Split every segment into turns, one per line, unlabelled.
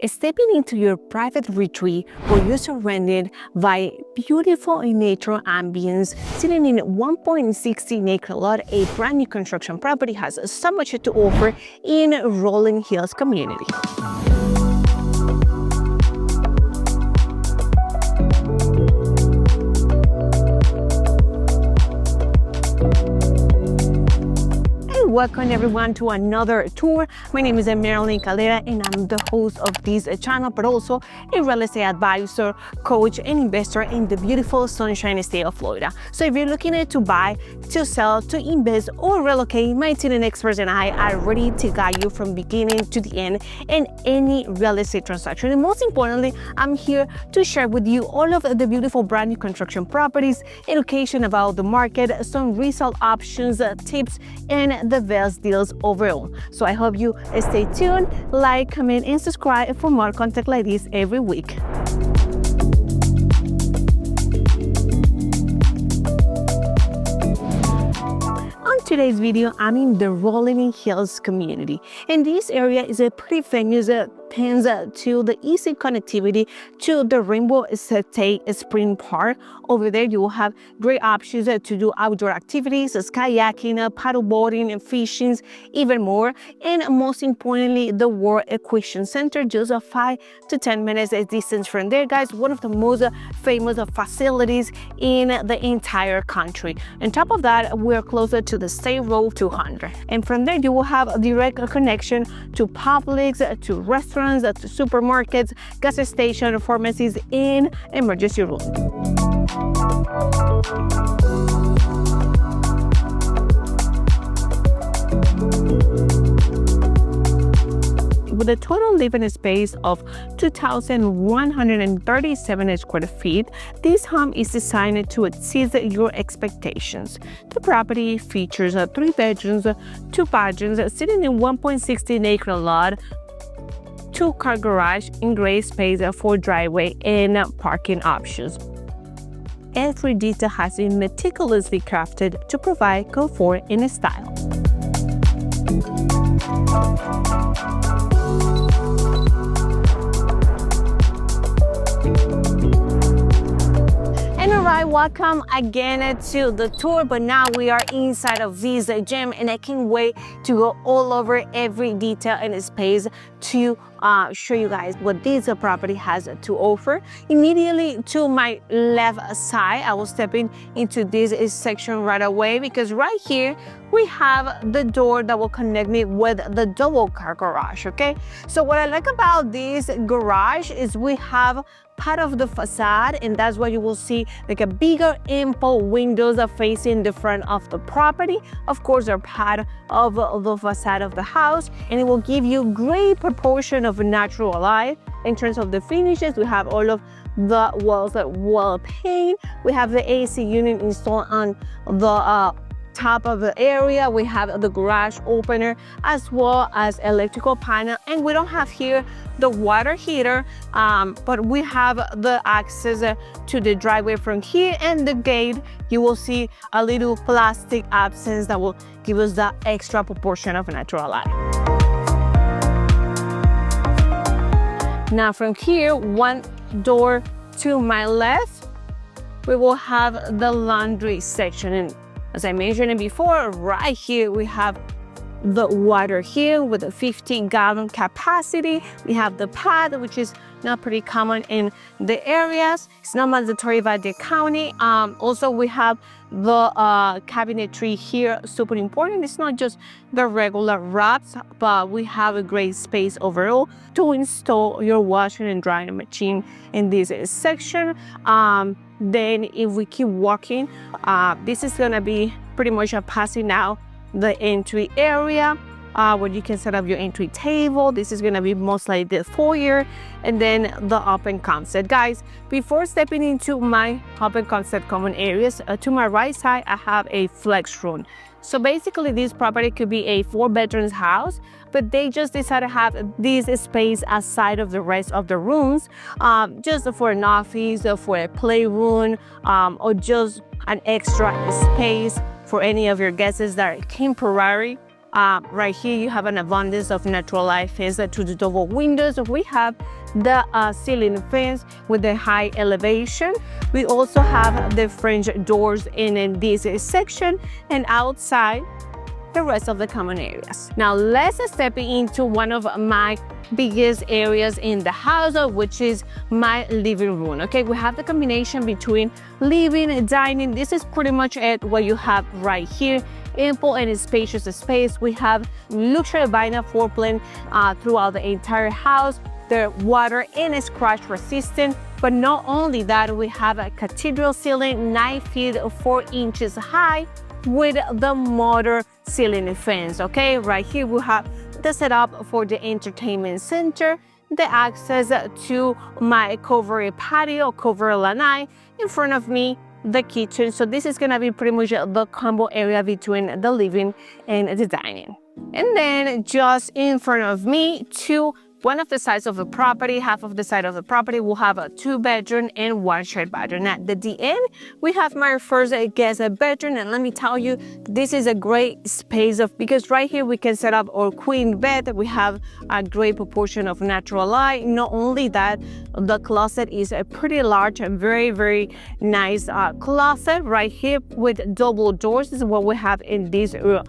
Stepping into your private retreat where you're surrounded by beautiful nature ambience, sitting in 1.16 acre lot, a brand new construction property has so much to offer in Rolling Hills community. Welcome everyone to another tour. My name is MaryelinFLHomes and I'm the host of this channel, but also a real estate advisor, coach, and investor in the beautiful sunshine state of Florida. So if you're looking to buy, to sell, to invest, or relocate, my team and experts and I are ready to guide you from beginning to the end in any real estate transaction. And most importantly, I'm here to share with you all of the beautiful brand new construction properties, education about the market, some resale options, tips, and the best deals overall. So I hope you stay tuned, like, comment, and subscribe for more content like this every week. On today's video, I'm in the Rolling Hills community, and this area is a pretty famous thanks to the easy connectivity to the Rainbow State Spring Park. Over there, you will have great options to do outdoor activities, kayaking, paddleboarding, and fishing, even more. And most importantly, the World Equestrian Center, just a 5 to 10 minutes distance from there, guys. One of the most famous facilities in the entire country. On top of that, we're closer to the State Road 200. And from there, you will have a direct connection to Publix, to restaurants, to supermarkets, gas stations, pharmacies, and emergency room. With a total living space of 2,137 square feet, this home is designed to exceed your expectations. The property features 3 bedrooms, 2 bathrooms, sitting in 1.16 acre lot, 2-car garage, and great space for driveway and parking options. Every detail has been meticulously crafted to provide comfort and style. Alright, welcome again to the tour, but now we are inside of this gym and I can't wait to go all over every detail and space to show you guys what this property has to offer. Immediately to my left side, I will step into this section right away because right here we have the door that will connect me with the double car garage. Okay, so what I like about this garage is we have part of the facade, and that's why you will see like a bigger ample windows are facing the front of the property. Of course, they're part of the facade of the house, and it will give you great proportion of natural light. In terms of the finishes, we have all of the walls that well painted. We have the AC unit installed on the top of the area. We have the garage opener as well as electrical panel, and we don't have here the water heater, but we have the access to the driveway from here, and the gate you will see a little plastic absence that will give us that extra proportion of natural light. Now from here, one door to my left, we will have the laundry section, and as I mentioned before, right here we have the water here with a 15-gallon capacity. We have the pad, which is not pretty common in the areas. It's not mandatory by the county. Also, we have the cabinetry here, super important. It's not just the regular wraps, but we have a great space overall to install your washing and drying machine in this section. Then if we keep walking, this is gonna be pretty much a passing out the entry area where you can set up your entry table. This is gonna be most likely the foyer, and then the open concept. Guys, before stepping into my open concept common areas, to my right side, I have a flex room. So basically this property could be a 4-bedroom house, but they just decided to have this space aside of the rest of the rooms, just for an office, for a playroom, or just an extra space for any of your guests that are temporary Right here, you have an abundance of natural light fence to the double windows. We have the ceiling fence with the high elevation. We also have the French doors in this section, and outside, the rest of the common areas. Now let's step into one of my biggest areas in the house, which is my living room. Okay, we have the combination between living and dining. This is pretty much what you have right here. Ample and spacious space. We have luxury vinyl floor plan throughout the entire house. They're water and scratch resistant. But not only that, we have a cathedral ceiling 9 feet 4 inches high with the motor ceiling fence. Okay, right here we have the setup for the entertainment center, the access to my covered patio, covered lanai. In front of me, the kitchen. So this is gonna be pretty much the combo area between the living and the dining. And then just in front of me, one of the sides of the property, half of the side of the property will have a 2-bedroom and 1 shared bedroom. At the end, we have my first guest bedroom, and let me tell you, this is a great space because right here we can set up our queen bed. We have a great proportion of natural light. Not only that, the closet is a pretty large and very, very nice closet right here with double doors. This is what we have in this room.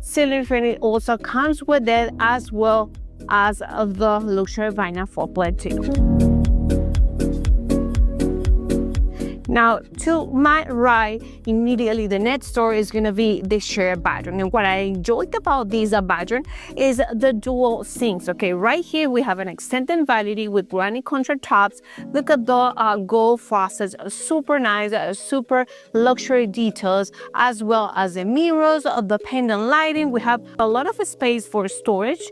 Ceiling fan also comes with it, as well as the luxury vinyl floor plan too. Now, to my right, immediately the next door is going to be the shared bathroom. And what I enjoyed about this bathroom is the dual sinks. Okay, right here we have an extended vanity with granite countertops. Look at the gold faucets, super nice, super luxury details, as well as the mirrors, the pendant lighting. We have a lot of space for storage.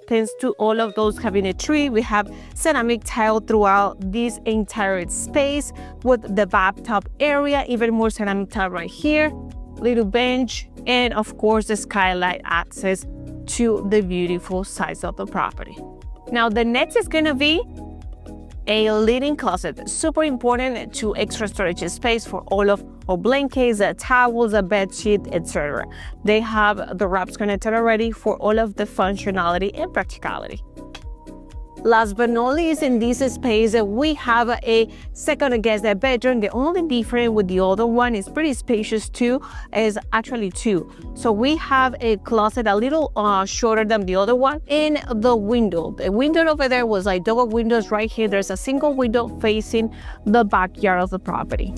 Thanks to all of those cabinetry, we have ceramic tile throughout this entire space with the bathtub area, even more ceramic tile right here, little bench, and of course the skylight access to the beautiful sides of the property. Now the next is gonna be a linen closet, super important to extra storage space for all of our blankets, towels, bed sheet, etc. They have the wraps connected already for all of the functionality and practicality. Last but not least, in this space, we have a second guest bedroom. The only difference with the other one is pretty spacious too, is actually 2. So we have a closet a little shorter than the other one. In the window over there was like double windows. Right here, there's a single window facing the backyard of the property.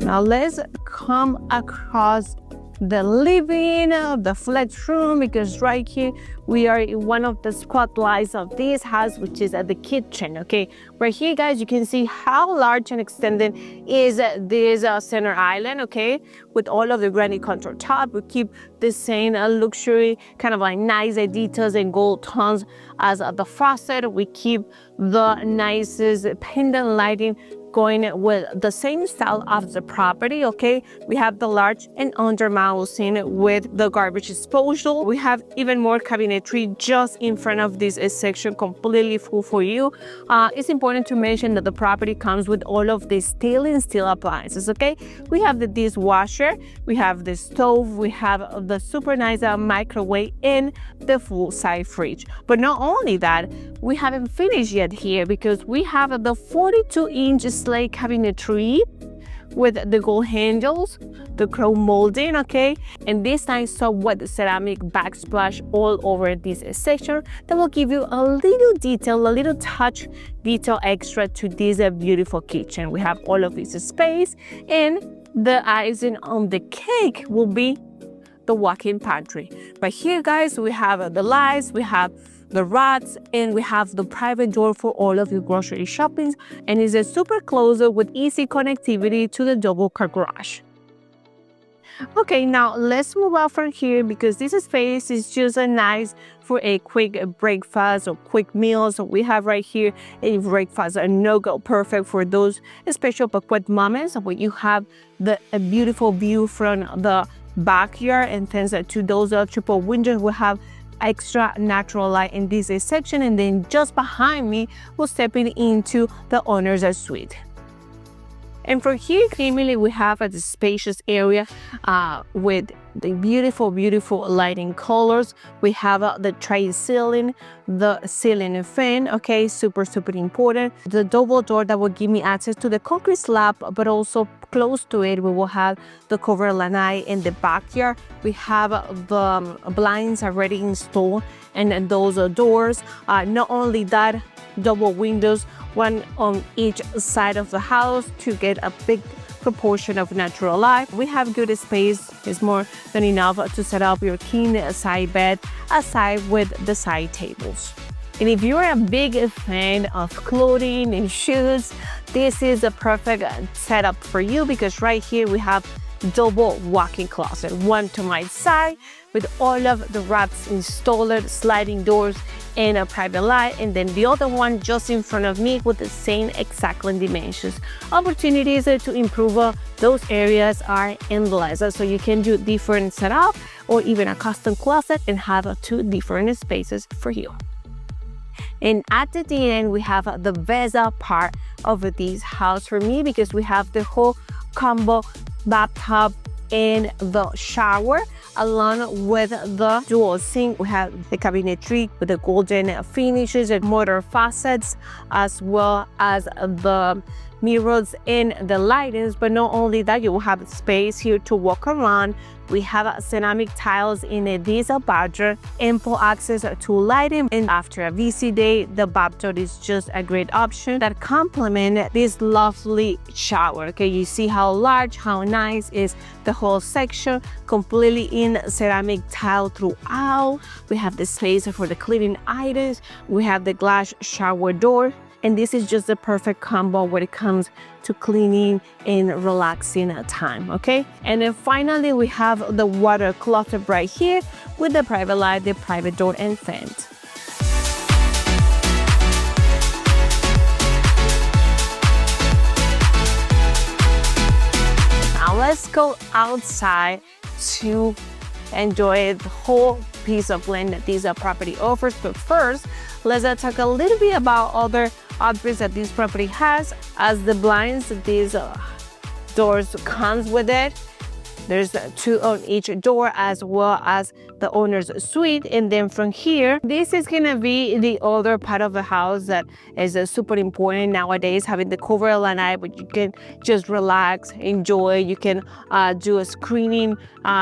Now let's come across the living, the flex room, because right here we are in one of the spotlights of this house, which is at the kitchen. Okay, right here, guys, you can see how large and extended is this center island. Okay, with all of the granite countertop, we keep the same luxury kind of like nice details and gold tones as the faucet. We keep the nicest pendant lighting going with the same style of the property. Okay, we have the large and under mountain with the garbage disposal. We have even more cabinetry just in front of this section, completely full for you. It's important to mention that the property comes with all of the stainless steel appliances. Okay, we have the dishwasher, we have the stove, we have the super nice microwave, and the full-size fridge. But not only that, we haven't finished yet here, because we have the 42-inch slate cabinetry with the gold handles, the chrome molding, okay, and this time so with ceramic backsplash all over this section that will give you a little detail, a little touch detail extra to this beautiful kitchen. We have all of this space, and the icing on the cake will be the walk-in pantry. But here, guys, we have the lights, we have the rats, and we have the private door for all of your grocery shopping, and it's a super closer with easy connectivity to the double car garage. Okay, now let's move out from here, because this space is just nice for a quick breakfast or quick meal. So we have right here a breakfast, a no-go, perfect for those special but quick moments where you have a beautiful view from the backyard, and thanks to those triple windows, we have extra natural light in this section. And then just behind me, we're stepping into the owner's suite. And for here, family, we have a spacious area with the beautiful lighting colors. We have the tray ceiling, the ceiling fan, okay, super important. The double door that will give me access to the concrete slab, but also close to it, we will have the covered lanai in the backyard. We have the blinds already installed and those doors. Not only that, double windows, one on each side of the house to get a big proportion of natural light. We have good space. It's more than enough to set up your king side bed aside with the side tables. And if you're a big fan of clothing and shoes, this is a perfect setup for you, because right here we have double walk-in closet, one to my side with all of the wraps installed, sliding doors and a private light, and then the other one just in front of me with the same exact dimensions. Opportunities to improve those areas are endless, so you can do different setup or even a custom closet and have two different spaces for you. And at the end, we have the best part of this house for me, because we have the whole combo bathtub and the shower, along with the dual sink. We have the cabinetry with the golden finishes and modern faucets, as well as the mirrors and the lightings. But not only that, you will have space here to walk around. We have ceramic tiles in this bathroom, ample access to lighting, and after a busy day, the bathtub is just a great option that complement this lovely shower. Okay, you see how large, how nice is the whole section, completely in ceramic tile throughout. We have the space for the cleaning items. We have the glass shower door. And this is just the perfect combo when it comes to cleaning and relaxing time, okay? And then finally, we have the water closet right here with the private light, the private door and fan. Now let's go outside to enjoy the whole piece of land that this property offers. But first, let's talk a little bit about other upgrades that this property has. As the blinds, these doors comes with it. There's two on each door, as well as the owner's suite. And then from here, this is gonna be the other part of the house that is super important nowadays, having the covered lanai, but you can just relax, enjoy. You can do a screening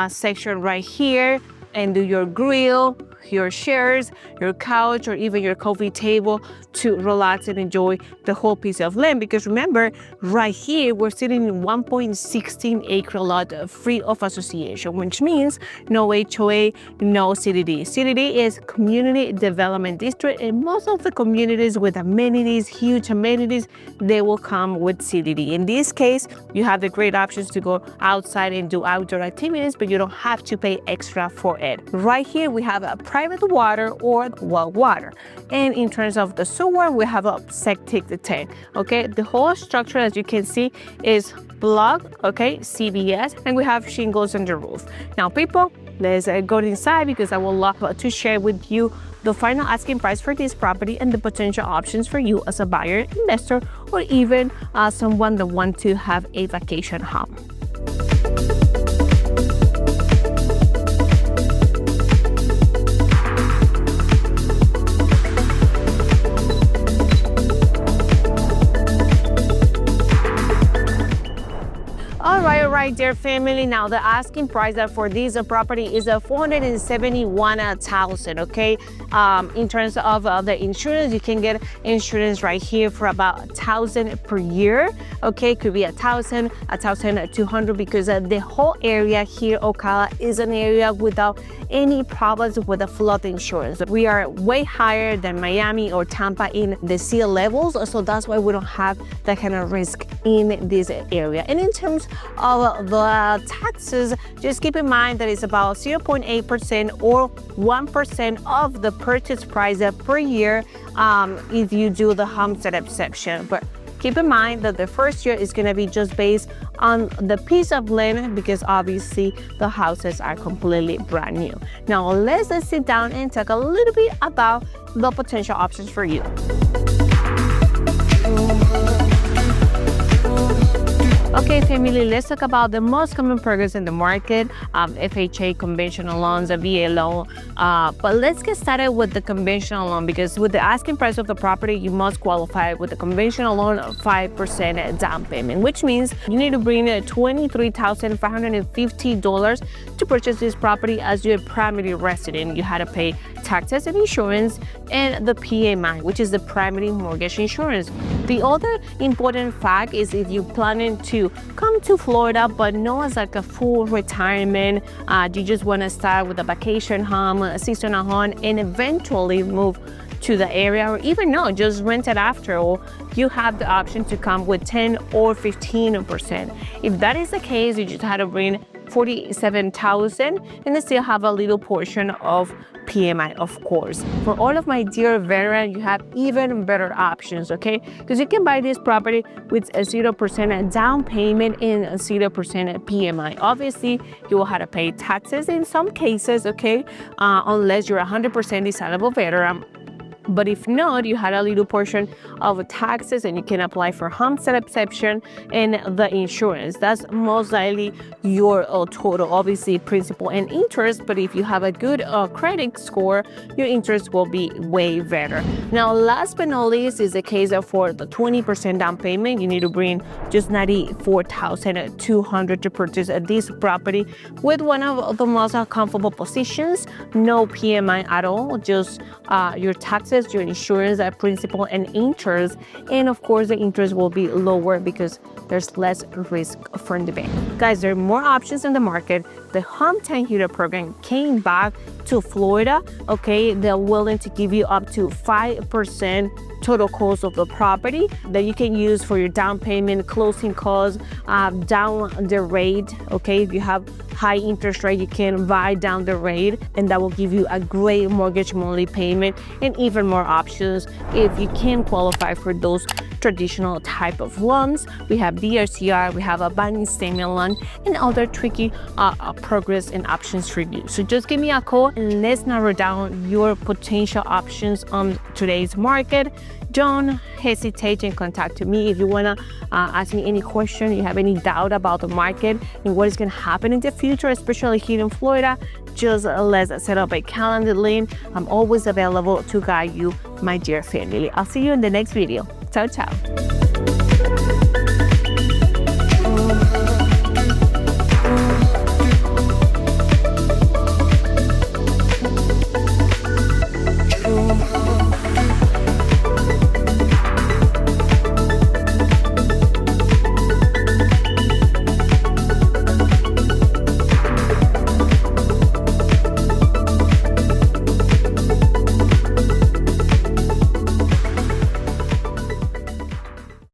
section right here and do your grill, your chairs, your couch, or even your coffee table to relax and enjoy the whole piece of land. Because remember, right here, we're sitting in 1.16 acre lot free of association, which means no HOA, no CDD. CDD is Community Development District, and most of the communities with amenities, huge amenities, they will come with CDD. In this case, you have the great options to go outside and do outdoor activities, but you don't have to pay extra for it. Right here, we have a private water or well water. And in terms of the sewer, we have a septic tank. Okay, the whole structure, as you can see, is block, okay, CBS, and we have shingles on the roof. Now, people, let's go inside, because I would love to share with you the final asking price for this property and the potential options for you as a buyer, investor, or even someone that wants to have a vacation home. All right, dear family. Now the asking price for this property is $471,000. Okay, in terms of the insurance, you can get insurance right here for about $1,000 per year. Okay, could be $1,000, $1,200, because the whole area here, Ocala, is an area without any problems with the flood insurance. We are way higher than Miami or Tampa in the sea levels, so that's why we don't have that kind of risk in this area. And in terms of the taxes, just keep in mind that it's about 0.8% or 1% of the purchase price per year if you do the homestead exception. But keep in mind that the first year is going to be just based on the piece of land, because obviously the houses are completely brand new. Now let's sit down and talk a little bit about the potential options for you. Okay, family, let's talk about the most common programs in the market, FHA, conventional loans, a VA loan. But let's get started with the conventional loan, because with the asking price of the property, you must qualify with the conventional loan of 5% down payment, which means you need to bring $23,550 to purchase this property as your primary resident. You had to pay taxes and insurance and the PMI, which is the primary mortgage insurance. The other important fact is if you're planning to come to Florida but not as like a full retirement, you just want to start with a vacation home, a seasonal home, and eventually move to the area, or even no, just rent it after, or you have the option to come with 10 or 15%. If that is the case, you just had to bring $47,000 and still have a little portion of PMI, of course. For all of my dear veterans, you have even better options, okay? Because you can buy this property with a 0% down payment and a 0% PMI. Obviously, you will have to pay taxes in some cases, okay? Unless you're 100% disabled veteran. But if not, you had a little portion of taxes and you can apply for homestead exception and the insurance. That's most likely your total, obviously principal and interest. But if you have a good credit score, your interest will be way better. Now, last but not least is the case of for the 20% down payment. You need to bring just $94,200 to purchase this property with one of the most comfortable positions, no PMI at all, just your taxes, your insurance, principal and interest, and of course the interest will be lower because there's less risk from the bank. Guys, there are more options in the market. The Hometown Hero program came back to Florida, okay? They're willing to give you up to 5% total cost of the property that you can use for your down payment, closing costs, down the rate, okay? If you have high interest rate, you can buy down the rate, and that will give you a great mortgage monthly payment and even more options if you can qualify for those traditional type of loans. We have DRCR, we have a bank installment loan, and other tricky progress and options for you. So just give me a call and let's narrow down your potential options on today's market. Don't hesitate and contact me if you want to ask me any question, you have any doubt about the market and what is going to happen in the future, especially here in Florida. Just let's set up a calendar link. I'm always available to guide you, my dear family. I'll see you in the next video. Ciao, ciao.